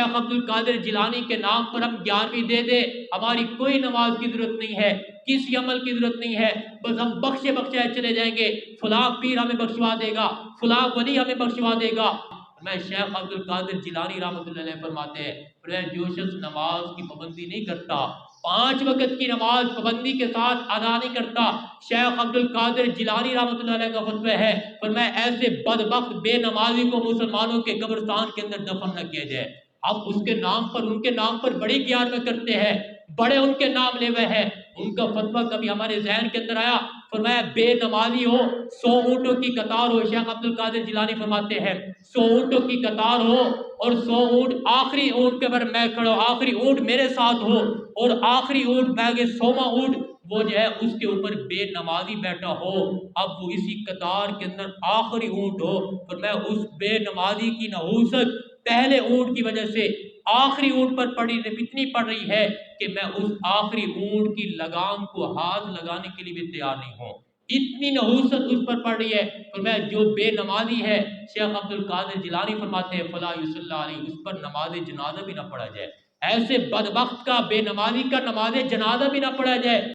شیخ عبد القادر جیلانی کے نام پر ہم 11ویں دے دے، ہماری کوئی نماز کی ضرورت نہیں ہے، کسی عمل کی ضرورت نہیں ہے، بس ہم بخشے چلے جائیں گے، فلاں پیر ہمیں بخشوا دے گا، فلاں ولی ہمیں بخشوا دے گا۔ میں شیخ عبد القادر جیلانی رحمۃ اللہ علیہ فرماتے ہیں جو شخص نماز کی پابندی نہیں کرتا، 5 وقت کی نماز پابندی کے ساتھ ادا نہیں کرتا، شیخ عبد القادر جیلانی رحمۃ اللہ علیہ کا فتویٰ ہے فرمایا ایسے بدبخت بے نمازی کو مسلمانوں کے قبرستان کے اندر دفن نہ کیا جائے۔ اب اس کے نام پر، ان کے نام پر بڑی گیار میں کرتے ہیں، بڑے ان کے نام لے ہوئے ہیں۔ ان کا فتویٰ کبھی ہمارے ذہن کے اندر آیا، فرمایا بے نمازی ہو 100 اونٹوں کی قطار ہو، شیخ عبد القادر جیلانی فرماتے ہیں 100 اونٹوں کی قطار ہو اور 100 اونٹ آخری اونٹ کے پر میں کھڑا ہوں، آخری اونٹ میرے ساتھ ہو اور آخری اونٹ میں آگے 100واں اونٹ وہ جو ہے اس کے اوپر بے نمازی بیٹھا ہو، اب وہ اسی قطار کے اندر آخری اونٹ ہو، فرمایا اس بے نمازی کی نحوست پہلے اونٹ کی وجہ سے آخری اونٹ پر اتنی پڑ رہی ہے کہ میں اس آخری اونٹ کی لگام کو ہاتھ لگانے کے لیے بھی تیار نہیں ہوں، اتنی نحوست اس پر پڑ رہی ہے۔ فرمایا جو بے نمازی ہے، شیخ عبد القادر جیلانی فرماتے ہیں فلا یصلی علیہ، اس پر نماز جنازہ بھی نہ پڑھا جائے، ایسے بدبخت کا بے نمازی کا نماز جنازہ بھی نہ پڑھا جائے۔